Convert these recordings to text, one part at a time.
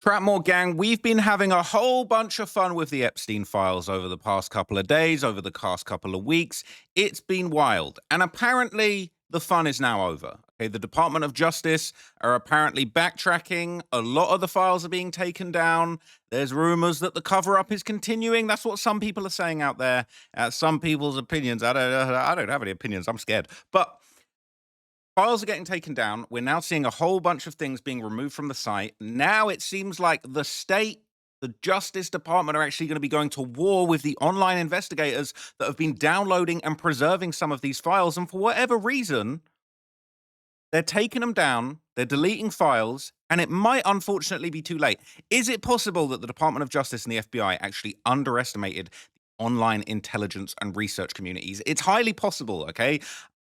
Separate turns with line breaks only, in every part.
Trapmore gang, we've been having a whole bunch of fun with the Epstein files over the past couple of days, over the past couple of weeks. It's been wild. And apparently, the fun is now over. Okay, the Department of Justice are apparently backtracking. A lot of the files are being taken down. There's rumors that the cover-up is continuing. That's what some people are saying out there. Some people's opinions. I don't have any opinions. I'm scared. But files are getting taken down. We're now seeing a whole bunch of things being removed from the site. Now it seems like the state, the Justice Department are actually going to be going to war with the online investigators that have been downloading and preserving some of these files. And for whatever reason, they're taking them down, they're deleting files, and it might unfortunately be too late. Is it possible that the Department of Justice and the FBI actually underestimated the online intelligence and research communities? It's highly possible, okay?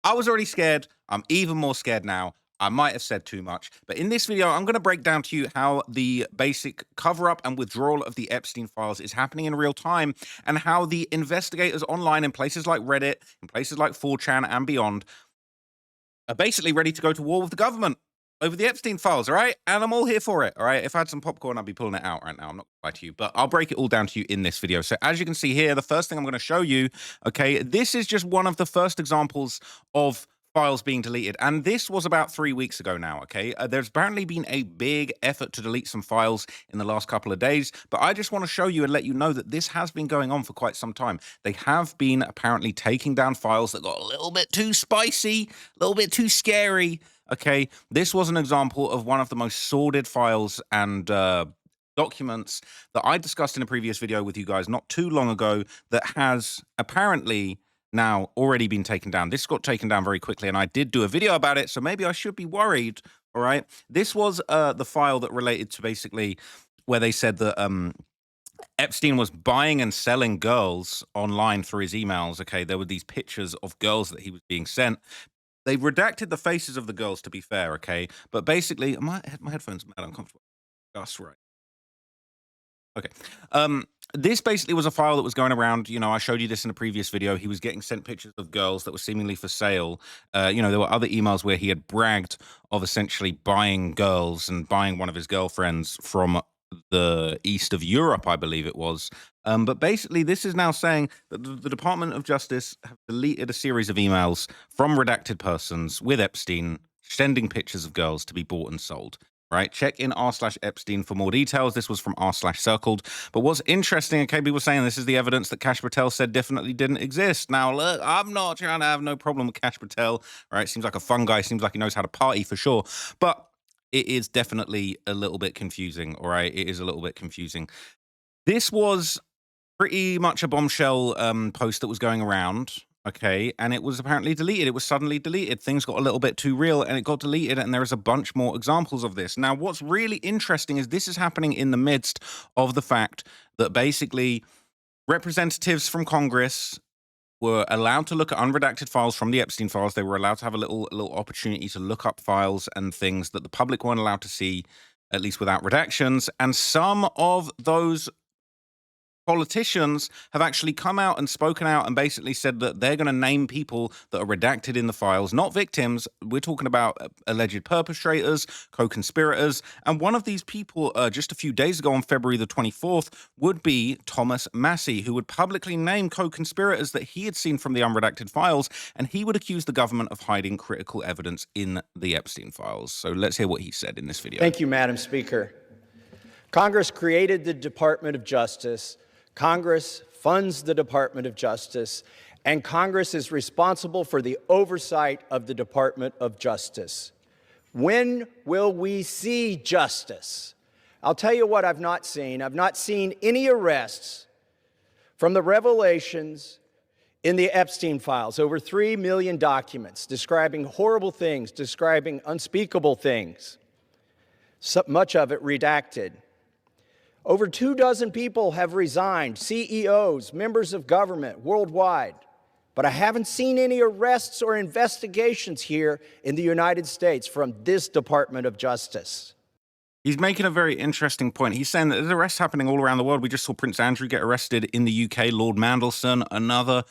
I was already scared. I'm even more scared now. I might have said too much. But in this video, I'm going to break down to you how the basic cover-up and withdrawal of the Epstein files is happening in real time, and how the investigators online in places like Reddit, in places like 4chan and beyond, are basically ready to go to war with the government over the Epstein files, all right? And I'm all here for it, all right? If I had some popcorn, I'd be pulling it out right now. I'm not going to lie to you, but I'll break it all down to you in this video. So as you can see here, the first thing I'm going to show you, okay, this is just one of the first examples of files being deleted. And this was about 3 weeks ago now, okay? There's apparently been a big effort to delete some files in the last couple of days, but I just want to show you and let you know that this has been going on for quite some time. They have been apparently taking down files that got a little bit too spicy, a little bit too scary, okay? This was an example of one of the most sordid files and documents that I discussed in a previous video with you guys not too long ago that has apparently now already been taken down. This got taken down very quickly, and I did do a video about it, so maybe I should be worried, all right? This was the file that related to basically where they said that Epstein was buying and selling girls online through his emails, okay? There were these pictures of girls that he was being sent. They redacted the faces of the girls, to be fair, okay? But basically, my headphones are mad uncomfortable. That's right. Okay. This basically was a file that was going around. You know, I showed you this in a previous video. He was getting sent pictures of girls that were seemingly for sale. You know, there were other emails where he had bragged of essentially buying girls and buying one of his girlfriends from the east of Europe, I believe it was. But basically, this is now saying that the Department of Justice have deleted a series of emails from redacted persons with Epstein sending pictures of girls to be bought and sold. Right, check in r/Epstein for more details. This was from r/circled. But what's interesting, okay, people saying this is the evidence that Kash Patel said definitely didn't exist. Now, look, I'm not trying to have no problem with Kash Patel, right? Seems like a fun guy, seems like he knows how to party for sure. But it is definitely a little bit confusing, all right? It is a little bit confusing. This was pretty much a bombshell post that was going around. Okay, and it was apparently deleted. It was suddenly deleted. Things got a little bit too real and it got deleted, and there is a bunch more examples of this. Now, what's really interesting is this is happening in the midst of the fact that basically representatives from Congress were allowed to look at unredacted files from the Epstein files. They were allowed to have a little opportunity to look up files and things that the public weren't allowed to see, at least without redactions. And some of those politicians have actually come out and spoken out and basically said that they're going to name people that are redacted in the files, not victims. We're talking about alleged perpetrators, co-conspirators. And one of these people, just a few days ago on February the 24th, would be Thomas Massie, who would publicly name co-conspirators that he had seen from the unredacted files, and he would accuse the government of hiding critical evidence in the Epstein files. So let's hear what he said in this video.
Thank you, Madam Speaker. Congress created the Department of Justice. Congress funds the Department of Justice, and Congress is responsible for the oversight of the Department of Justice. When will we see justice? I'll tell you what I've not seen. I've not seen any arrests from the revelations in the Epstein files, over 3 million documents describing horrible things, describing unspeakable things, so much of it redacted. Over 24 people have resigned, CEOs, members of government worldwide. But I haven't seen any arrests or investigations here in the United States from this Department of Justice.
He's making a very interesting point. He's saying that there's arrests happening all around the world. We just saw Prince Andrew get arrested in the UK. Lord Mandelson, another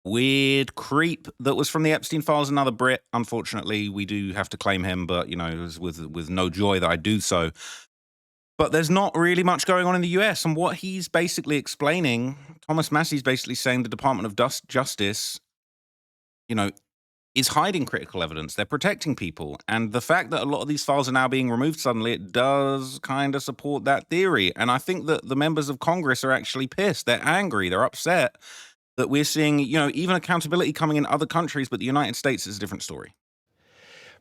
weird creep that was from the Epstein files, another Brit. Unfortunately, we do have to claim him, but, you know, it was with no joy that I do so. But there's not really much going on in the US. And what he's basically explaining, Thomas Massey's basically saying the Department of Justice, you know, is hiding critical evidence. They're protecting people. And the fact that a lot of these files are now being removed suddenly, it does kind of support that theory. And I think that the members of Congress are actually pissed. They're angry. They're upset that we're seeing, even accountability coming in other countries, but the United States is a different story.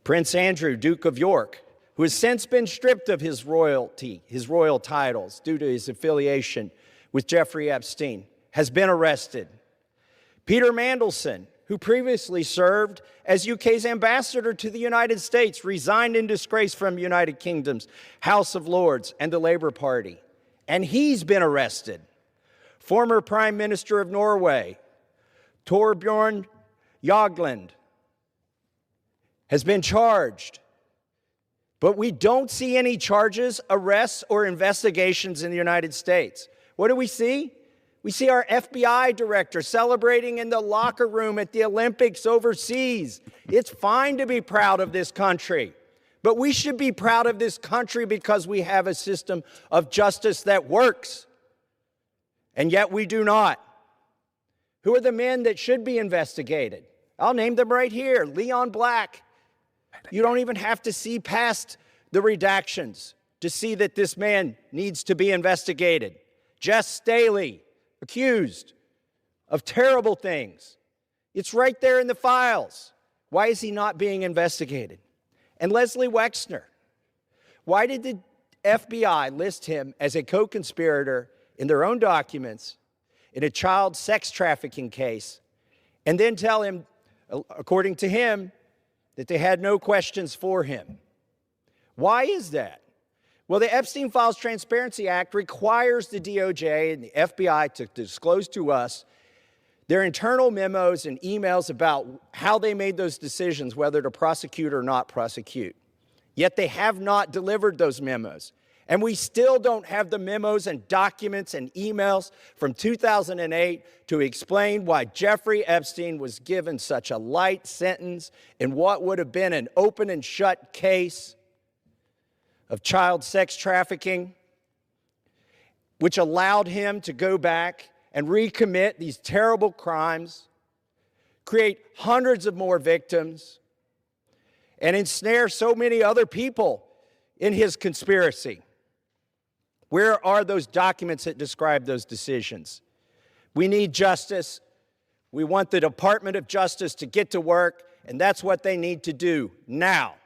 Prince Andrew, Duke of York, who has since been stripped of his royalty, his royal titles due to his affiliation with Jeffrey Epstein, has been arrested. Peter Mandelson, who previously served as UK's ambassador to the United States, resigned in disgrace from United Kingdom's House of Lords and the Labour Party, and he's been arrested. Former Prime Minister of Norway, Torbjorn Jagland, has been charged. But we don't see any charges, arrests, or investigations in the United States. What do we see? We see our FBI director celebrating in the locker room at the Olympics overseas. It's fine to be proud of this country, but we should be proud of this country because we have a system of justice that works, and yet we do not. Who are the men that should be investigated? I'll name them right here. Leon Black. You don't even have to see past the redactions to see that this man needs to be investigated. Jess Staley, accused of terrible things. It's right there in the files. Why is he not being investigated? And Leslie Wexner, why did the FBI list him as a co-conspirator in their own documents in a child sex trafficking case, and then tell him, according to him, that they had no questions for him? Why is that? Well, the Epstein Files Transparency Act requires the DOJ and the FBI to disclose to us their internal memos and emails about how they made those decisions, whether to prosecute or not prosecute. Yet they have not delivered those memos. And we still don't have the memos and documents and emails from 2008 to explain why Jeffrey Epstein was given such a light sentence in what would have been an open and shut case of child sex trafficking, which allowed him to go back and recommit these terrible crimes, create hundreds of more victims, and ensnare so many other people in his conspiracy. Where are those documents that describe those decisions? We need justice. We want the Department of Justice to get to work, and that's what they need to do now.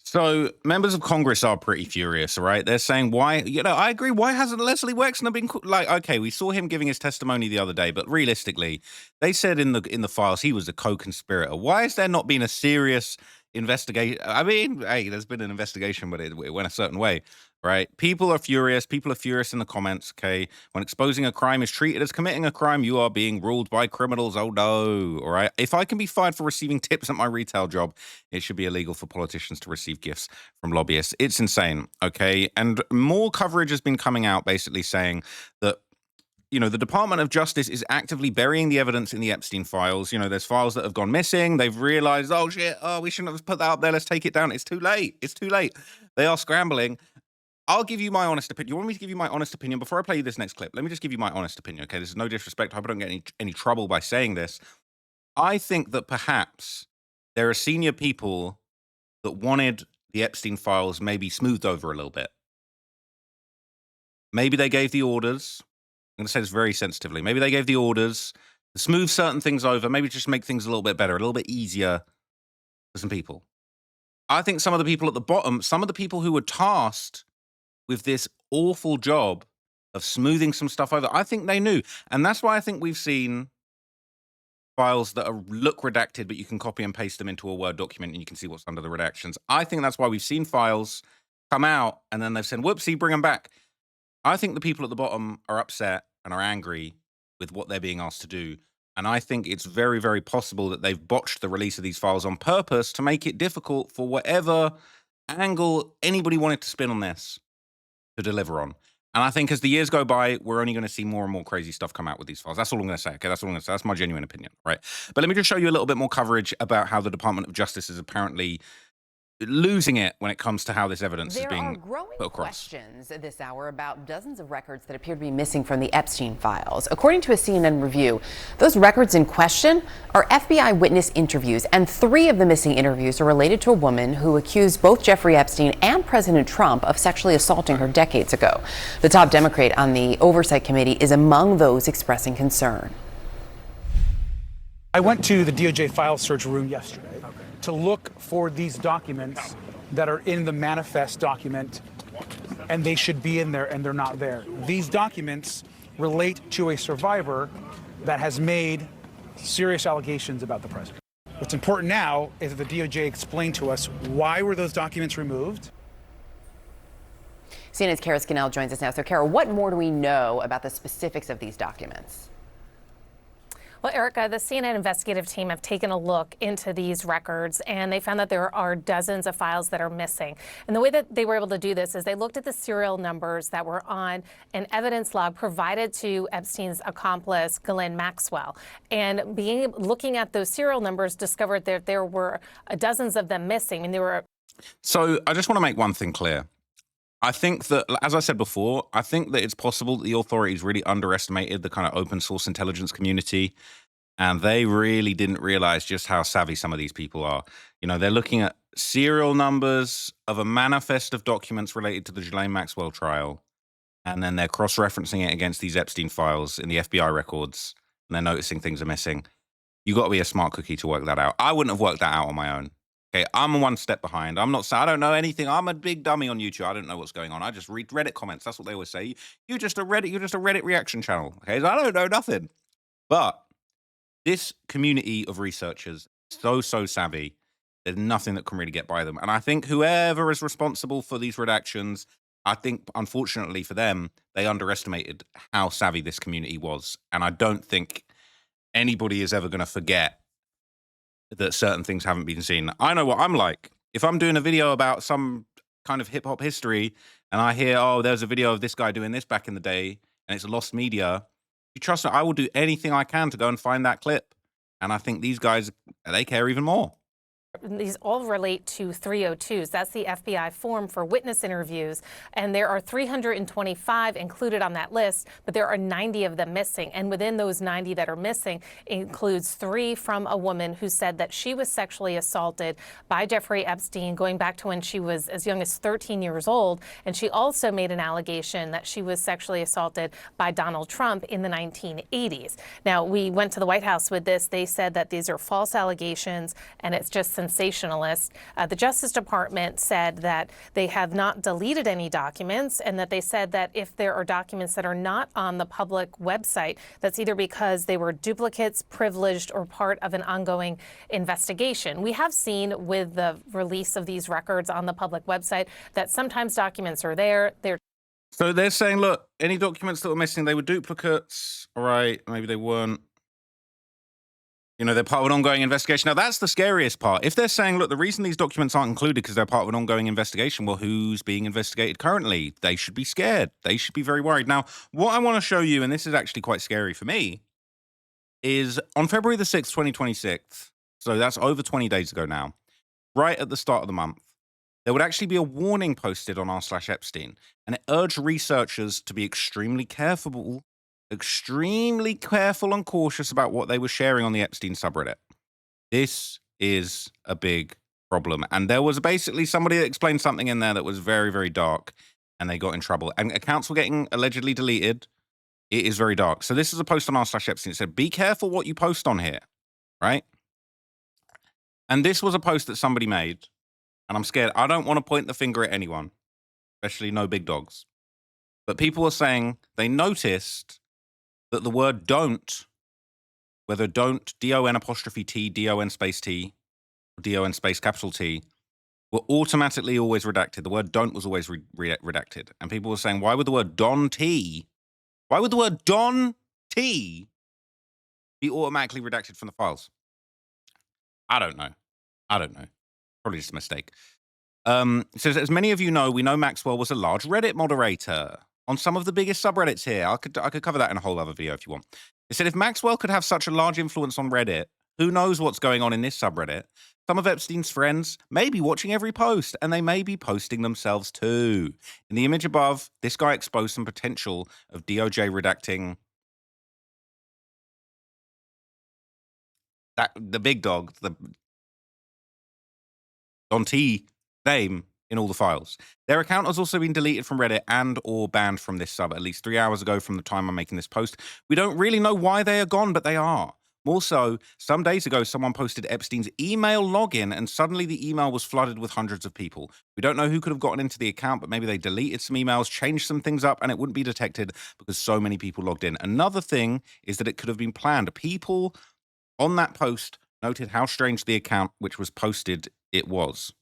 So members of Congress are pretty furious, right? They're saying, why, I agree. Why hasn't Leslie Wexner been okay, we saw him giving his testimony the other day, but realistically, they said in the files he was a co-conspirator. Why has there not been a serious investigation? I mean, hey, there's been an investigation, but it went a certain way, right? People are furious. People are furious in the comments, okay? When exposing a crime is treated as committing a crime, you are being ruled by criminals. Oh, no, all right? If I can be fired for receiving tips at my retail job, it should be illegal for politicians to receive gifts from lobbyists. It's insane, okay? And more coverage has been coming out basically saying that the Department of Justice is actively burying the evidence in the Epstein files. There's files that have gone missing. They've realized, oh, shit, we shouldn't have put that up there. Let's take it down. It's too late. It's too late. They are scrambling. I'll give you my honest opinion. You want me to give you my honest opinion? Before I play you this next clip, let me just give you my honest opinion, okay? This is no disrespect. I hope I don't get any trouble by saying this. I think that perhaps there are senior people that wanted the Epstein files maybe smoothed over a little bit. Maybe they gave the orders. I'm going to say this very sensitively. Maybe they gave the orders to smooth certain things over, maybe just make things a little bit better, a little bit easier for some people. I think some of the people at the bottom, some of the people who were tasked with this awful job of smoothing some stuff over, I think they knew. And that's why I think we've seen files that look redacted, but you can copy and paste them into a Word document and you can see what's under the redactions. I think that's why we've seen files come out and then they've said, whoopsie, bring them back. I think the people at the bottom are upset and are angry with what they're being asked to do. And I think it's very, very possible that they've botched the release of these files on purpose to make it difficult for whatever angle anybody wanted to spin on this to deliver on. And I think as the years go by, we're only going to see more and more crazy stuff come out with these files. That's all I'm going to say, okay? That's all I'm going to say. That's my genuine opinion, right? But let me just show you a little bit more coverage about how the Department of Justice is apparently losing it when it comes to how this evidence is
There are
being
growing
put across.
questions this hour about dozens of records that appear to be missing from the Epstein files. According to a CNN review, those records in question are FBI witness interviews, and 3 of the missing interviews are related to a woman who accused both Jeffrey Epstein and President Trump of sexually assaulting her decades ago. The top Democrat on the Oversight Committee is among those expressing concern.
I went to the DOJ file search room yesterday to look for these documents that are in the manifest document, and they should be in there, and they're not there. These documents relate to a survivor that has made serious allegations about the president. What's important now is that the DOJ explain to us why were those documents removed.
CNN's Kara Scannell joins us now. So, Kara, what more do we know about the specifics of these documents?
Well, Erica, the CNN investigative team have taken a look into these records, and they found that there are dozens of files that are missing. And the way that they were able to do this is they looked at the serial numbers that were on an evidence log provided to Epstein's accomplice, Ghislaine Maxwell. And looking at those serial numbers, discovered that there were dozens of them missing. I mean, there were.
So I just want to make one thing clear. I think that, as I said before, I think that it's possible that the authorities really underestimated the kind of open source intelligence community, and they really didn't realize just how savvy some of these people are. You know, they're looking at serial numbers of a manifest of documents related to the Ghislaine Maxwell trial, and then they're cross-referencing it against these Epstein files in the FBI records, and they're noticing things are missing. You got to be a smart cookie to work that out. I wouldn't have worked that out on my own. Okay, I'm one step behind. I don't know anything. I'm a big dummy on YouTube. I don't know what's going on. I just read Reddit comments. That's what they always say. You're just a Reddit reaction channel. Okay, so I don't know nothing. But this community of researchers, so savvy, there's nothing that can really get by them. And I think whoever is responsible for these redactions, I think, unfortunately for them, they underestimated how savvy this community was. And I don't think anybody is ever going to forget that certain things haven't been seen. I know what I'm like. If I'm doing a video about some kind of hip hop history and I hear, oh, there's a video of this guy doing this back in the day and it's lost media, you trust me, I will do anything I can to go and find that clip. And I think these guys, they care even more.
These all relate to 302s. That's the FBI form for witness interviews. And there are 325 included on that list, but there are 90 of them missing. And within those 90 that are missing includes 3 from a woman who said that she was sexually assaulted by Jeffrey Epstein going back to when she was as young as 13 years old. And she also made an allegation that she was sexually assaulted by Donald Trump in the 1980s. Now, we went to the White House with this. They said that these are false allegations and it's just sensationalist. The Justice Department said that they have not deleted any documents, and that they said that if there are documents that are not on the public website, that's either because they were duplicates, privileged, or part of an ongoing investigation. We have seen with the release of these records on the public website that sometimes documents are there.
So they're saying, look, any documents that were missing, they were duplicates. All right, maybe they weren't. You know, they're part of an ongoing investigation. Now, that's the scariest part. If they're saying, look, the reason these documents aren't included because they're part of an ongoing investigation, well, who's being investigated currently? They should be scared. They should be very worried. Now, what I want to show you, and this is actually quite scary for me, is on February the 6th, 2026, so that's over 20 days ago now, right at the start of the month, there would actually be a warning posted on r/Epstein, and it urged researchers to be extremely careful and cautious about what they were sharing on the Epstein subreddit. This is a big problem. And there was basically somebody that explained something in there that was very dark, and they got in trouble. And accounts were getting allegedly deleted. It is very dark. So this is a post on r/Epstein. It said, be careful what you post on here, right? And this was a post that somebody made, and I'm scared. I don't want to point the finger at anyone, especially no big dogs. But people were saying they noticed that the word don't, whether don't, D-O-N apostrophe T, D-O-N space T, or D-O-N space capital T, were automatically always redacted. The word don't was always redacted. And people were saying, why would the word Don T be automatically redacted from the files? I don't know. Probably just a mistake. It says, as many of you know, we know Maxwell was a large Reddit moderator on some of the biggest subreddits here. I could cover that in a whole other video if you want. It said, if Maxwell could have such a large influence on Reddit, Who knows what's going on in this subreddit? Some of Epstein's friends may be watching every post, and they may be posting themselves too. In the image above, this guy exposed some potential of DOJ redacting the big dog, the Don T name in all the files. Their account has also been deleted from Reddit and or banned from this sub at least 3 hours ago from the time I'm making this post. We don't really know why they are gone, but they are. More so, some days ago, someone posted Epstein's email login, and suddenly the email was flooded with hundreds of people. We don't know who could have gotten into the account, but maybe they deleted some emails, changed some things up, and it wouldn't be detected because so many people logged in. Another thing is that it could have been planned. People on that post noted how strange the account which was posted it was.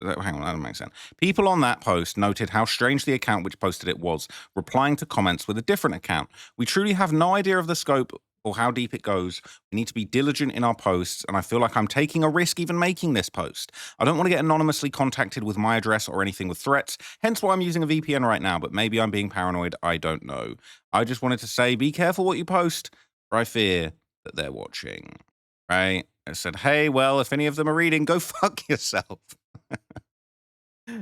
Hang on, that doesn't make sense. People on that post noted how strange the account which posted it was, replying to comments with a different account. We truly have no idea of the scope or how deep it goes. We need to be diligent in our posts, and I feel like I'm taking a risk even making this post. I don't want to get anonymously contacted with my address or anything with threats, hence why I'm using a VPN right now, but maybe I'm being paranoid, I don't know. I just wanted to say, be careful what you post, for I fear that they're watching. Right? I said, hey, well, if any of them are reading, go fuck yourself.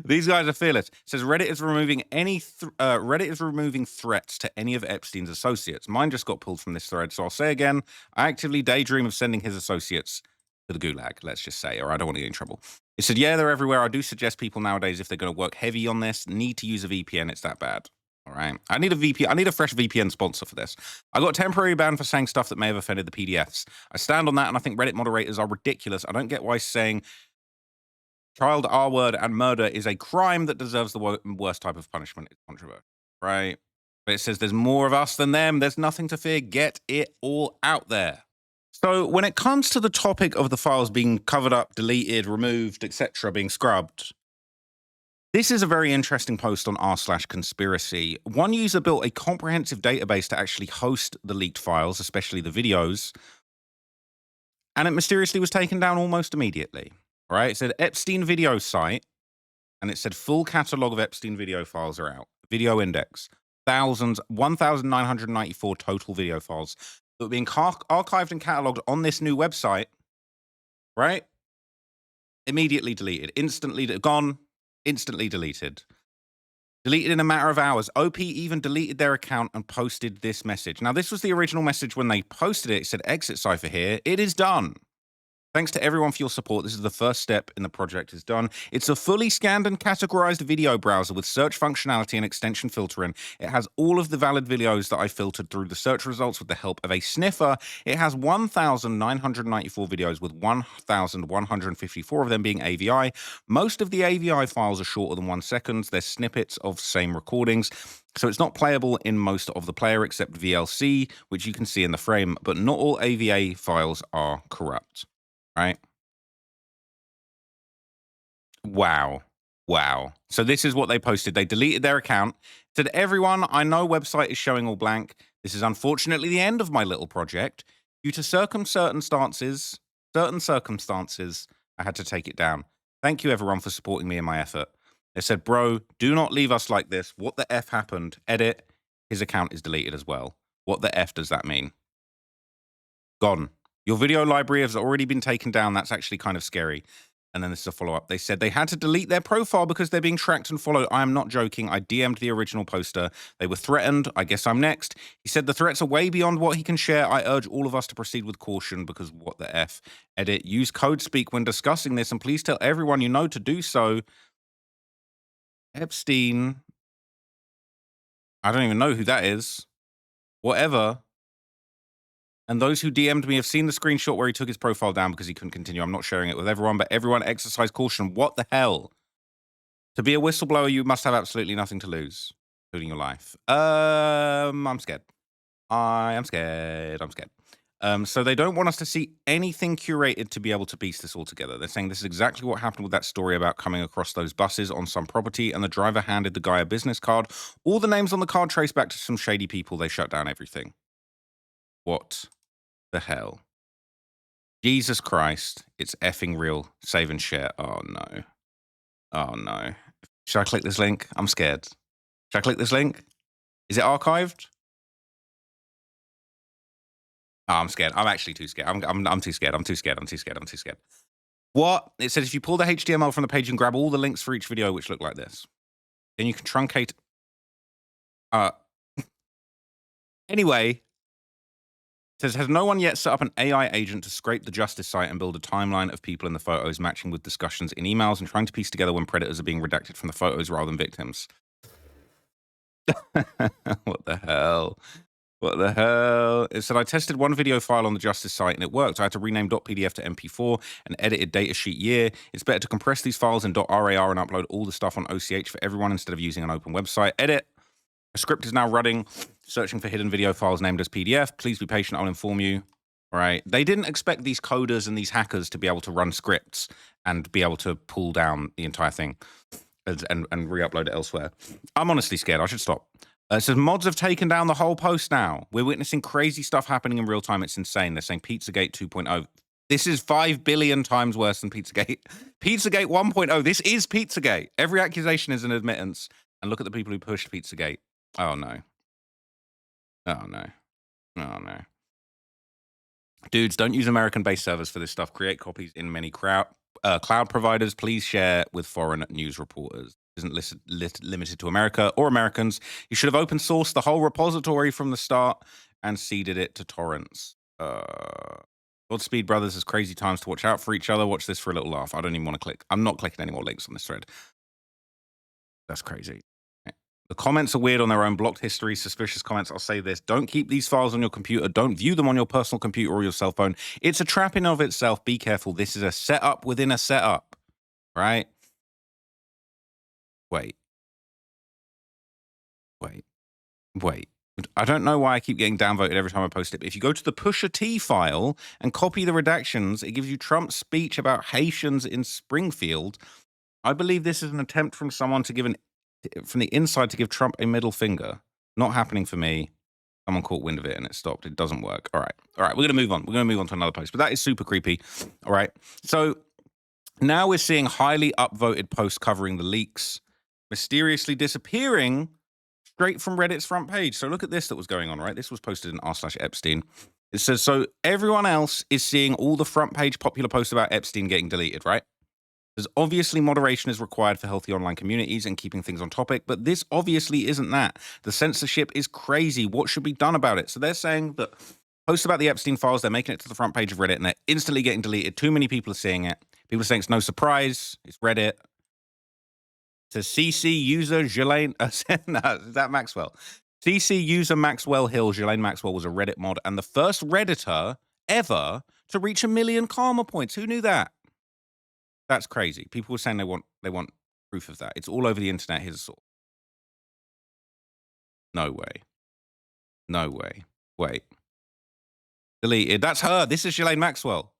These guys are fearless. It says Reddit is removing threats to any of Epstein's associates. Mine just got pulled from this thread, so I'll say again, I actively daydream of sending his associates to the gulag, let's just say, or I don't want to get in trouble. It said, yeah, they're everywhere. I do suggest people nowadays, if they're going to work heavy on this, need to use a VPN. It's that bad. All right. I need a VPN. I need a fresh VPN sponsor for this. I got a temporary ban for saying stuff that may have offended the PDFs. I stand on that, and I think Reddit moderators are ridiculous. I don't get why saying child R-word and murder is a crime that deserves the worst type of punishment. It's controversial, right? But it says there's more of us than them. There's nothing to fear. Get it all out there. So when it comes to the topic of the files being covered up, deleted, removed, etc., being scrubbed, this is a very interesting post on r/conspiracy. One user built a comprehensive database to actually host the leaked files, especially the videos, and it mysteriously was taken down almost immediately. All right, it said Epstein video site, and it said full catalog of Epstein video files are out. Video index, 1,994 total video files that were being archived and cataloged on this new website, right? Immediately deleted, instantly gone, instantly deleted. Deleted in a matter of hours. OP even deleted their account and posted this message. Now, this was the original message when they posted it. It said, exit cipher here. It is done. Thanks to everyone for your support. This is the first step in the project is done. It's a fully scanned and categorized video browser with search functionality and extension filtering. It has all of the valid videos that I filtered through the search results with the help of a sniffer. It has 1,994 videos with 1,154 of them being AVI. Most of the AVI files are shorter than 1 second. They're snippets of same recordings. So it's not playable in most of the player except VLC, which you can see in the frame, but not all AVA files are corrupt. Right? Wow. Wow. So this is what they posted. They deleted their account. Said, everyone, I know website is showing all blank. This is unfortunately the end of my little project. Due to certain circumstances, I had to take it down. Thank you, everyone, for supporting me in my effort. They said, bro, do not leave us like this. What the F happened? Edit. His account is deleted as well. What the F does that mean? Gone. Your video library has already been taken down. That's actually kind of scary. And then this is a follow-up. They said they had to delete their profile because they're being tracked and followed. I am not joking. I DM'd the original poster. They were threatened. I guess I'm next. He said the threats are way beyond what he can share. I urge all of us to proceed with caution because what the F? Edit. Use code speak when discussing this, and please tell everyone you know to do so. Epstein. I don't even know who that is. Whatever. And those who DM'd me have seen the screenshot where he took his profile down because he couldn't continue. I'm not sharing it with everyone, but everyone exercise caution. What the hell? To be a whistleblower, you must have absolutely nothing to lose, including your life. I'm scared. I'm scared. So they don't want us to see anything curated to be able to piece this all together. They're saying this is exactly what happened with that story about coming across those buses on some property, and the driver handed the guy a business card. All the names on the card trace back to some shady people. They shut down everything. What the hell? Jesus Christ, it's effing real. Save and share. Oh no. Oh no. Should I click this link? I'm scared. Should I click this link? Is it archived? Oh, I'm scared. I'm actually too scared. I'm too scared. I'm too scared. I'm too scared. I'm too scared. What? It says if you pull the HTML from the page and grab all the links for each video, which look like this, then you can truncate. Anyway, it says, has no one yet set up an AI agent to scrape the justice site and build a timeline of people in the photos matching with discussions in emails and trying to piece together when predators are being redacted from the photos rather than victims? What the hell? What the hell? It said, I tested one video file on the Justice site and it worked. I had to rename .pdf to MP4 and edited datasheet year. It's better to compress these files in .rar and upload all the stuff on OCH for everyone instead of using an open website. Edit. A script is now running, searching for hidden video files named as PDF. Please be patient. I'll inform you. All right. They didn't expect these coders and these hackers to be able to run scripts and be able to pull down the entire thing and re-upload it elsewhere. I'm honestly scared. I should stop. It says mods have taken down the whole post now. We're witnessing crazy stuff happening in real time. It's insane. They're saying Pizzagate 2.0. This is 5 billion times worse than Pizzagate. Pizzagate 1.0. This is Pizzagate. Every accusation is an admittance. And look at the people who pushed Pizzagate. Oh, no. Oh, no. Oh, no. Dudes, don't use American-based servers for this stuff. Create copies in many cloud providers. Please share with foreign news reporters. Isn't limited to America or Americans. You should have open sourced the whole repository from the start and seeded it to torrents. Godspeed, brothers. There's crazy times to watch out for each other. Watch this for a little laugh. I don't even want to click. I'm not clicking any more links on this thread. That's crazy. The comments are weird on their own. Blocked history, suspicious comments. I'll say this. Don't keep these files on your computer. Don't view them on your personal computer or your cell phone. It's a trap in of itself. Be careful. This is a setup within a setup, right? Wait. I don't know why I keep getting downvoted every time I post it, but if you go to the Pusha T file and copy the redactions, it gives you Trump's speech about Haitians in Springfield. I believe this is an attempt from someone to give from the inside to give Trump a middle finger. Not happening for me. Someone caught wind of it and it stopped. It doesn't work. All right. We're going to move on. We're going to move on to another post, but that is super creepy. All right. So now we're seeing highly upvoted posts covering the leaks mysteriously disappearing straight from Reddit's front page. So look at this that was going on, right? This was posted in r/Epstein. It says, so everyone else is seeing all the front page popular posts about Epstein getting deleted, right? There's obviously moderation is required for healthy online communities and keeping things on topic, but this obviously isn't that. The censorship is crazy. What should be done about it? So they're saying that posts about the Epstein files, they're making it to the front page of Reddit and they're instantly getting deleted. Too many people are seeing it. People are saying it's no surprise. It's Reddit. To CC user Ghislaine, no, is that Maxwell? CC user Maxwell Hill, Ghislaine Maxwell was a Reddit mod and the first Redditor ever to reach 1 million karma points. Who knew that? That's crazy. People were saying they want proof of that. It's all over the internet. Here's a source. No way. No way. Wait. Deleted. That's her. This is Ghislaine Maxwell.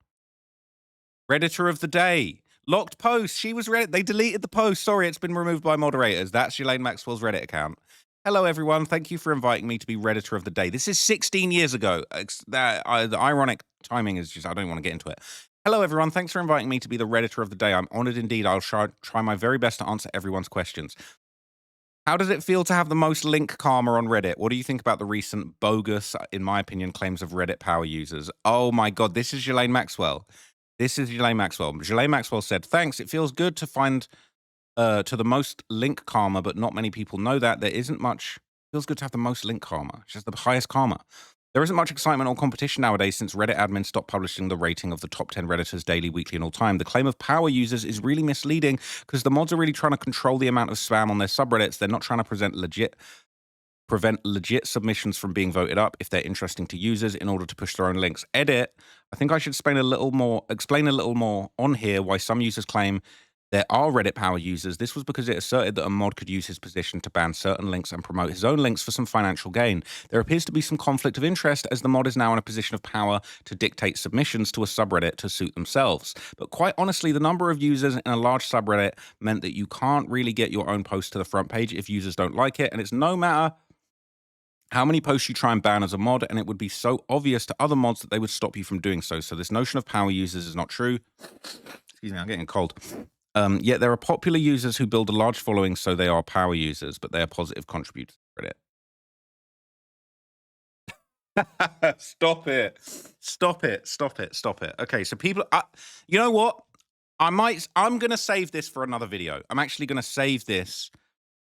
Redditor of the day. Locked post. She was Reddit. They deleted the post. Sorry, it's been removed by moderators. That's Ghislaine Maxwell's Reddit account. Hello, everyone. Thank you for inviting me to be Redditor of the day. This is 16 years ago. The ironic timing is just, I don't want to get into it. Hello, everyone. Thanks for inviting me to be the Redditor of the day. I'm honored indeed. I'll try my very best to answer everyone's questions. How does it feel to have the most link karma on Reddit? What do you think about the recent bogus, in my opinion, claims of Reddit power users? Oh my God, this is Ghislaine Maxwell. This is Ghislaine Maxwell. Ghislaine Maxwell said, thanks. It feels good to find to the most link karma, but not many people know that. There isn't much. It feels good to have the most link karma. It's just the highest karma. There isn't much excitement or competition nowadays since Reddit admins stopped publishing the rating of the top 10 Redditors daily, weekly, and all time. The claim of power users is really misleading because the mods are really trying to control the amount of spam on their subreddits. They're not trying to prevent legit submissions from being voted up if they're interesting to users in order to push their own links. Edit. I think I should explain a little more on here why some users claim there are Reddit power users. This was because it asserted that a mod could use his position to ban certain links and promote his own links for some financial gain. There appears to be some conflict of interest as the mod is now in a position of power to dictate submissions to a subreddit to suit themselves. But quite honestly, the number of users in a large subreddit meant that you can't really get your own post to the front page if users don't like it, and it's no matter how many posts you try and ban as a mod, and it would be so obvious to other mods that they would stop you from doing so. So this notion of power users is not true. Excuse me, I'm getting a cold. Yet there are popular users who build a large following, so they are power users, but they are positive contributors to Reddit. Stop it. Stop it. Stop it. Stop it. Okay, so people, you know what? I'm going to save this for another video. I'm actually going to save this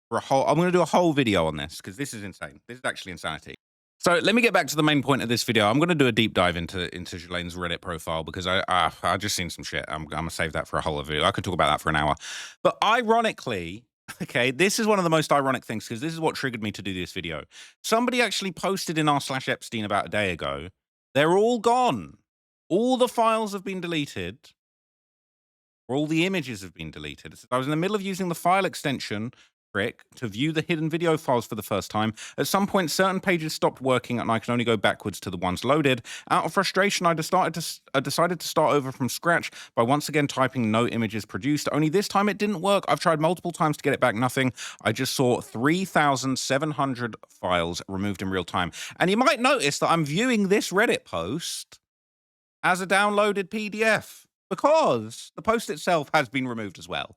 for I'm going to do a whole video on this because this is insane. This is actually insanity. So let me get back to the main point of this video. I'm going to do a deep dive into Ghislaine's Reddit profile because I just seen some shit. I'm going to save that for a whole video. I could talk about that for an hour. But ironically, okay, this is one of the most ironic things because this is what triggered me to do this video. Somebody actually posted in r/Epstein about a day ago. They're all gone. All the files have been deleted. Or all the images have been deleted. I was in the middle of using the file extension trick to view the hidden video files for the first time. At some point, certain pages stopped working and I can only go backwards to the ones loaded. Out of frustration, I decided to start over from scratch by once again typing no images produced. Only this time it didn't work. I've tried multiple times to get it back, nothing. I just saw 3,700 files removed in real time. And you might notice that I'm viewing this Reddit post as a downloaded PDF because the post itself has been removed as well.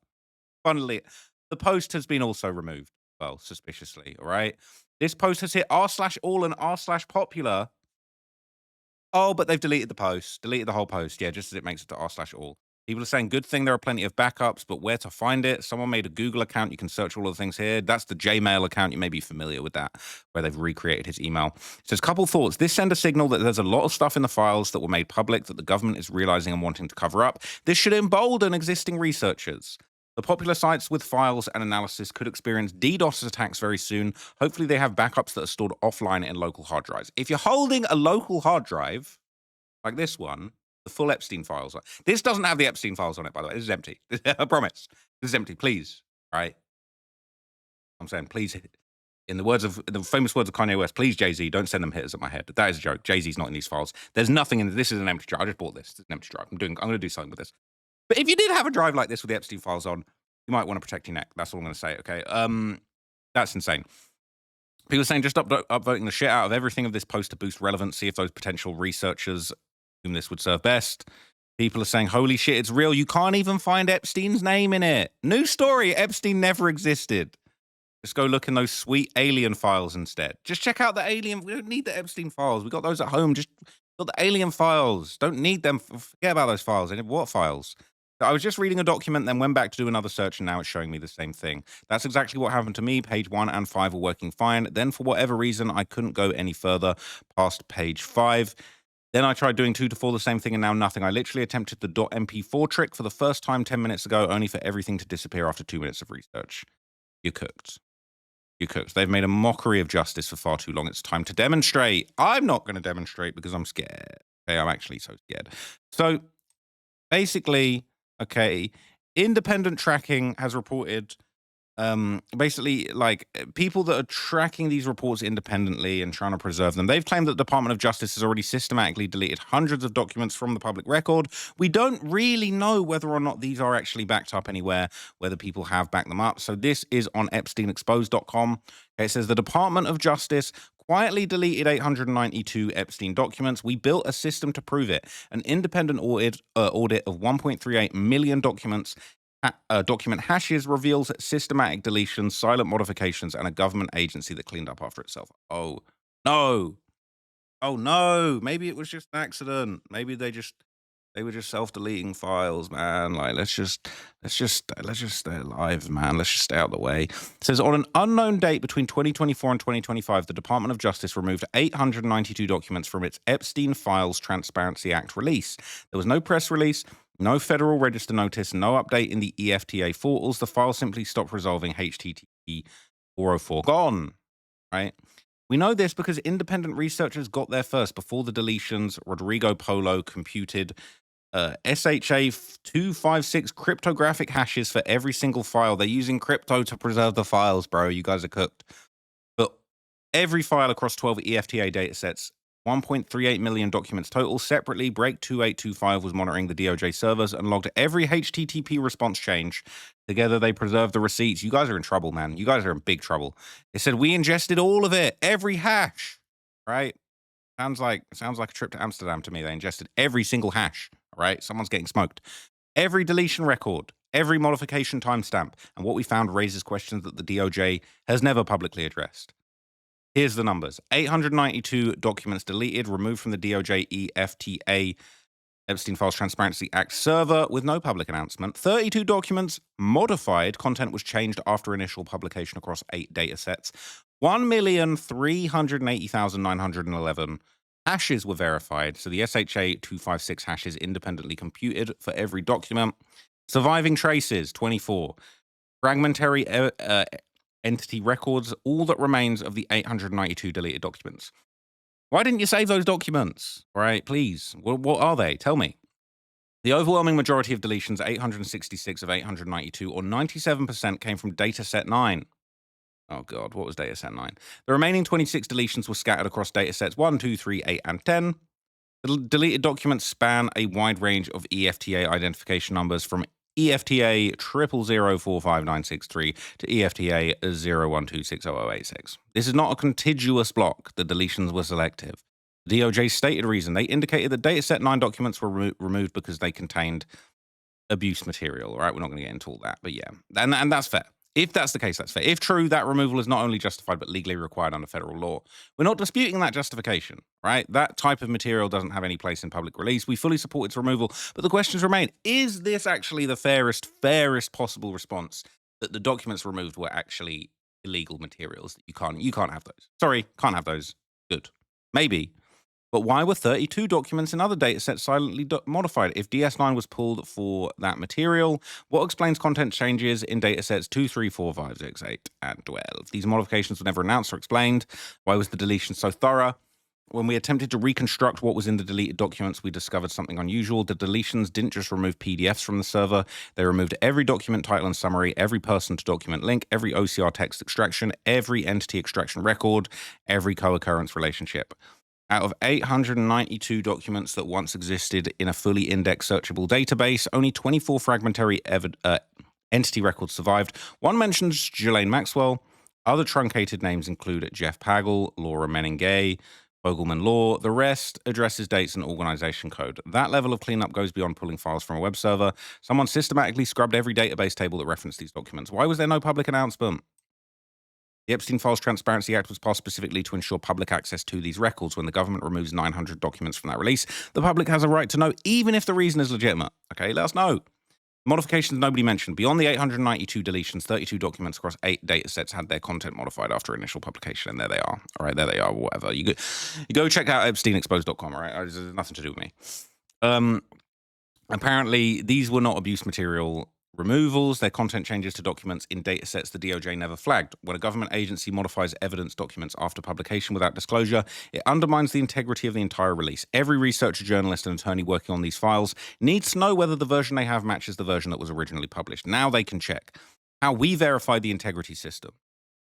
Funnily, the post has been also removed, well, suspiciously, all right? This post has hit r/all and r/popular. Oh, but they've deleted the post, deleted the whole post. Yeah, just as it makes it to r/all. People are saying, good thing there are plenty of backups, but where to find it? Someone made a Google account. You can search all of the things here. That's the Gmail account. You may be familiar with that, where they've recreated his email. It says, couple thoughts. This sends a signal that there's a lot of stuff in the files that were made public that the government is realizing and wanting to cover up. This should embolden existing researchers. The popular sites with files and analysis could experience DDoS attacks very soon. Hopefully they have backups that are stored offline in local hard drives. If you're holding a local hard drive, like this one, the full Epstein files. This doesn't have the Epstein files on it, by the way. This is empty. I promise. This is empty. Please, right? I'm saying, please, in the famous words of Kanye West, please, Jay-Z, don't send them hitters at my head. That is a joke. Jay-Z's not in these files. There's nothing in this. Is an empty drive. I just bought this. It's an empty drive. I'm going to do something with this. But if you did have a drive like this with the Epstein files on, you might want to protect your neck. That's all I'm going to say, okay? That's insane. People are saying just upvoting the shit out of everything of this post to boost relevancy of those potential researchers whom this would serve best. People are saying, holy shit, it's real. You can't even find Epstein's name in it. New story, Epstein never existed. Just go look in those sweet alien files instead. Just check out the alien. We don't need the Epstein files. We got those at home. Just got the alien files. Don't need them. Forget about those files. What files? I was just reading a document, then went back to do another search, and now it's showing me the same thing. That's exactly what happened to me. Page 1 and 5 were working fine. Then, for whatever reason, I couldn't go any further past page 5. Then I tried doing 2 to 4, the same thing, and now nothing. I literally attempted the .mp4 trick for the first time 10 minutes ago, only for everything to disappear after 2 minutes of research. You're cooked. You're cooked. They've made a mockery of justice for far too long. It's time to demonstrate. I'm not going to demonstrate because I'm scared. Okay, I'm actually so scared. So, basically... Okay, independent tracking has reported basically like people that are tracking these reports independently and trying to preserve them. They've claimed that the Department of Justice has already systematically deleted hundreds of documents from the public record. We don't really know whether or not these are actually backed up anywhere, whether people have backed them up. So this is on EpsteinExposed.com. Okay, it says the Department of Justice quietly deleted 892 Epstein documents. We built a system to prove it. An independent audit of 1.38 million documents, document hashes reveals systematic deletions, silent modifications, and a government agency that cleaned up after itself. Oh, no. Oh, no. Maybe it was just an accident. Maybe they were just self-deleting files, man. Like, let's just stay alive, man. Let's just stay out of the way. It says, on an unknown date between 2024 and 2025, the Department of Justice removed 892 documents from its Epstein Files Transparency Act release. There was no press release, no Federal Register notice, no update in the EFTA portals. The file simply stopped resolving HTTP 404. Gone, right? We know this because independent researchers got there first before the deletions. Rodrigo Polo computed SHA-256 cryptographic hashes for every single file. They're using crypto to preserve the files, bro. You guys are cooked. But every file across 12 EFTA datasets, 1.38 million documents total. Separately, Break 2825 was monitoring the DOJ servers and logged every HTTP response change. Together, they preserved the receipts. You guys are in trouble, man. You guys are in big trouble. It said, we ingested all of it, every hash, right? Sounds like a trip to Amsterdam to me. They ingested every single hash. All right, someone's getting smoked. Every deletion record, every modification timestamp, and what we found raises questions that the DOJ has never publicly addressed. Here's the numbers. 892 documents deleted, removed from the DOJ EFTA Epstein Files Transparency Act server with no public announcement. 32 documents modified. Content was changed after initial publication across 8 datasets. 1,380,911 hashes were verified. So the SHA 256 hashes independently computed for every document. Surviving traces, 24. Fragmentary entity records, all that remains of the 892 deleted documents. Why didn't you save those documents? All right, please. What are they? Tell me. The overwhelming majority of deletions, 866 of 892, or 97%, came from dataset 9. Oh, God, what was dataset 9? The remaining 26 deletions were scattered across datasets 1, 2, 3, 8, and 10. The deleted documents span a wide range of EFTA identification numbers from EFTA 0004593 to EFTA 012600086. This is not a contiguous block. The deletions were selective. The DOJ's stated reason, they indicated that dataset 9 documents were removed because they contained abuse material. All right, we're not going to get into all that, but yeah. And that's fair. If that's the case, that's fair. If true, that removal is not only justified, but legally required under federal law. We're not disputing that justification, right? That type of material doesn't have any place in public release. We fully support its removal, but the questions remain. Is this actually the fairest possible response, that the documents removed were actually illegal materials? That you can't have those. Sorry, can't have those. Good. Maybe. But why were 32 documents in other datasets silently modified? If DS9 was pulled for that material, what explains content changes in datasets 2, 3, 4, 5, 6, 8, and 12? These modifications were never announced or explained. Why was the deletion so thorough? When we attempted to reconstruct what was in the deleted documents, we discovered something unusual. The deletions didn't just remove PDFs from the server. They removed every document title and summary, every person-to-document link, every OCR text extraction, every entity extraction record, every co-occurrence relationship. Out of 892 documents that once existed in a fully indexed searchable database, only 24 fragmentary entity records survived. One mentions Ghislaine Maxwell. Other truncated names include Jeff Pagel, Laura Meningay, Fogelman Law. The rest addresses, dates, and organization code. That level of cleanup goes beyond pulling files from a web server. Someone systematically scrubbed every database table that referenced these documents. Why was there no public announcement? The Epstein Files Transparency Act was passed specifically to ensure public access to these records. When the government removes 900 documents from that release, the public has a right to know, even if the reason is legitimate. Okay, let us know. Modifications nobody mentioned. Beyond the 892 deletions, 32 documents across 8 datasets had their content modified after initial publication, and there they are. All right, there they are, whatever. You go check out EpsteinExposed.com, all right? There's nothing to do with me. Apparently, these were not abuse material removals. Their content changes to documents in datasets the DOJ never flagged. When a government agency modifies evidence documents after publication without disclosure, it undermines the integrity of the entire release. Every researcher, journalist, and attorney working on these files needs to know whether the version they have matches the version that was originally published. Now they can check. How we verify the integrity system.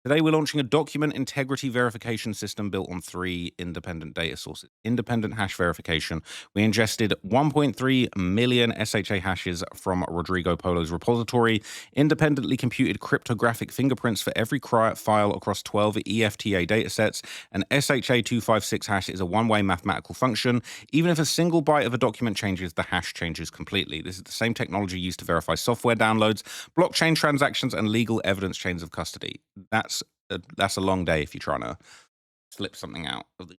Today, we're launching a document integrity verification system built on 3 independent data sources. Independent hash verification. We ingested 1.3 million SHA hashes from Rodrigo Polo's repository, independently computed cryptographic fingerprints for every file across 12 EFTA datasets. An SHA 256 hash is a one-way mathematical function. Even if a single byte of a document changes, the hash changes completely. This is the same technology used to verify software downloads, blockchain transactions, and legal evidence chains of custody. That's a long day if you're trying to slip something out of the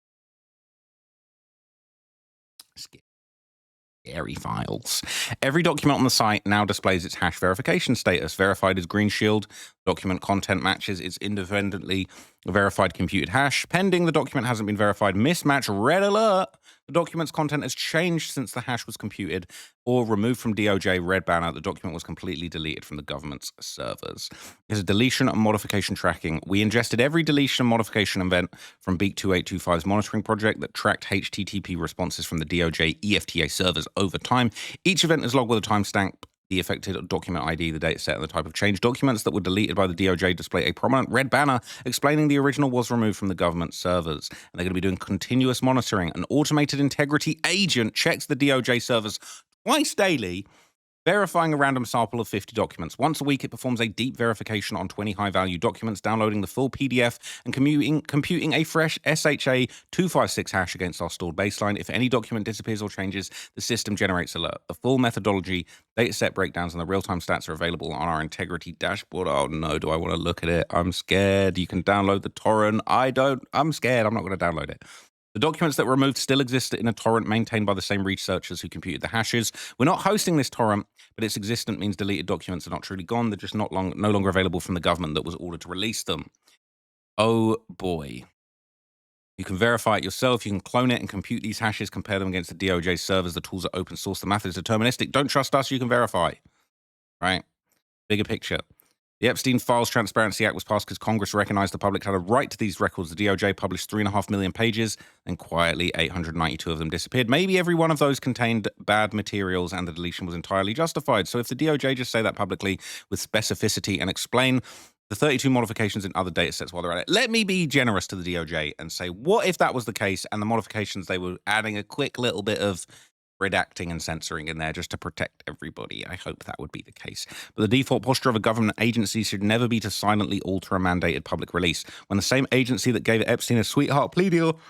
scary files. Every document on the site now displays its hash verification status. Verified as green shield. Document content matches its independently verified computed hash. Pending the document hasn't been verified. Mismatch red alert. The document's content has changed since the hash was computed or removed from DOJ red banner. The document was completely deleted from the government's servers. There's a deletion and modification tracking. We ingested every deletion and modification event from Beak 2825's monitoring project that tracked HTTP responses from the DOJ EFTA servers over time. Each event is logged with a timestamp, the affected document ID, the dataset, and the type of change. Documents that were deleted by the DOJ display a prominent red banner explaining the original was removed from the government servers. And they're going to be doing continuous monitoring. An automated integrity agent checks the DOJ servers twice daily verifying a random sample of 50 documents. Once a week, it performs a deep verification on 20 high-value documents, downloading the full PDF and computing a fresh SHA 256 hash against our stored baseline. If any document disappears or changes, the system generates alert. The full methodology, dataset breakdowns, and the real-time stats are available on our integrity dashboard. Oh no, do I want to look at it? I'm scared. You can download the torrent. I'm scared. I'm not going to download it. The documents that were removed still exist in a torrent maintained by the same researchers who computed the hashes. We're not hosting this torrent, but its existence means deleted documents are not truly gone. They're just no longer available from the government that was ordered to release them. Oh boy. You can verify it yourself. You can clone it and compute these hashes, compare them against the DOJ servers. The tools are open source. The math is deterministic. Don't trust us. You can verify. Right? Bigger picture. The Epstein Files Transparency Act was passed because Congress recognized the public had a right to these records. The DOJ published 3.5 million pages, and quietly 892 of them disappeared. Maybe every one of those contained bad materials, and the deletion was entirely justified. So if the DOJ just say that publicly with specificity and explain the 32 modifications in other data sets while they're at it, let me be generous to the DOJ and say, what if that was the case, and the modifications, they were adding a quick little bit of redacting and censoring in there just to protect everybody. I hope that would be the case. But the default posture of a government agency should never be to silently alter a mandated public release. When the same agency that gave Epstein a sweetheart plea deal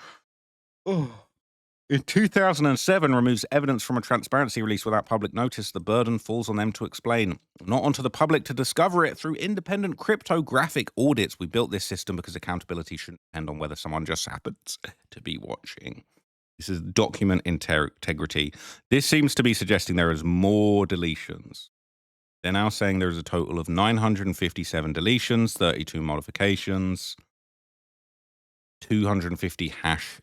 in 2007 removes evidence from a transparency release without public notice, the burden falls on them to explain, not onto the public to discover it through independent cryptographic audits. We built this system because accountability shouldn't depend on whether someone just happens to be watching. This is document integrity. This seems to be suggesting there is more deletions. They're now saying there is a total of 957 deletions, 32 modifications, 250 hash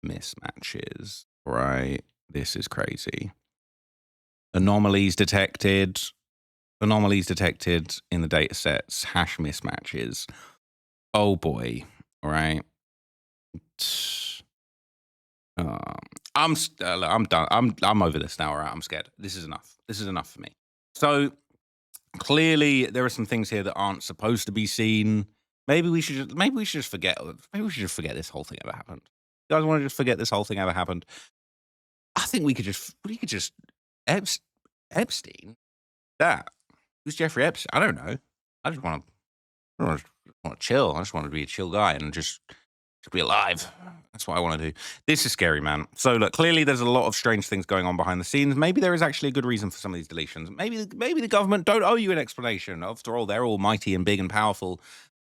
mismatches. Right? This is crazy. Anomalies detected in the data sets, hash mismatches. Oh boy. All right. I'm done. I'm over this now. All right, I'm scared. This is enough. This is enough for me. So clearly, there are some things here that aren't supposed to be seen. Maybe we should just forget. Maybe we should just forget this whole thing ever happened. You guys want to just forget this whole thing ever happened? I think we could just Epstein. That who's Jeffrey Epstein? I don't know. I just want to chill. I just want to be a chill guy and just be alive. That's what I want to do. This is scary, man. So look, clearly there's a lot of strange things going on behind the scenes. Maybe there is actually a good reason for some of these deletions. Maybe the government don't owe you an explanation. After all, they're all mighty and big and powerful.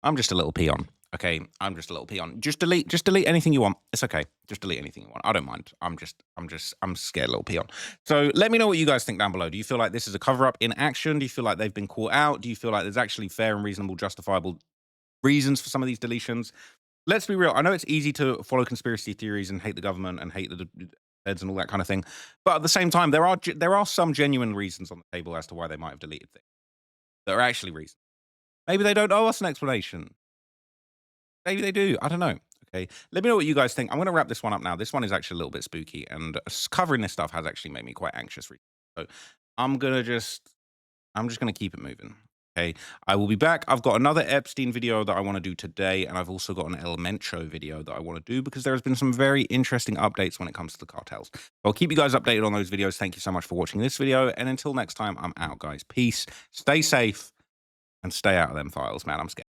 I'm just a little peon. Okay, I'm just a little peon. Just delete anything you want. It's okay. Just delete anything you want. I don't mind. I'm scared little peon. So let me know what you guys think down below. Do you feel like this is a cover-up in action? Do you feel like they've been caught out? Do you feel like there's actually fair and reasonable, justifiable reasons for some of these deletions? Let's be real. I know it's easy to follow conspiracy theories and hate the government and hate the feds and all that kind of thing. But at the same time, there are some genuine reasons on the table as to why they might have deleted things. There are actually reasons. Maybe they don't owe us an explanation. Maybe they do. I don't know. Okay. Let me know what you guys think. I'm going to wrap this one up now. This one is actually a little bit spooky, and covering this stuff has actually made me quite anxious. So I'm just going to keep it moving. Okay, I will be back. I've got another Epstein video that I want to do today, and I've also got an Elementro video that I want to do because there has been some very interesting updates when it comes to the cartels. I'll keep you guys updated on those videos. Thank you so much for watching this video, and until next time, I'm out, guys. Peace, stay safe, and stay out of them files, man. I'm scared.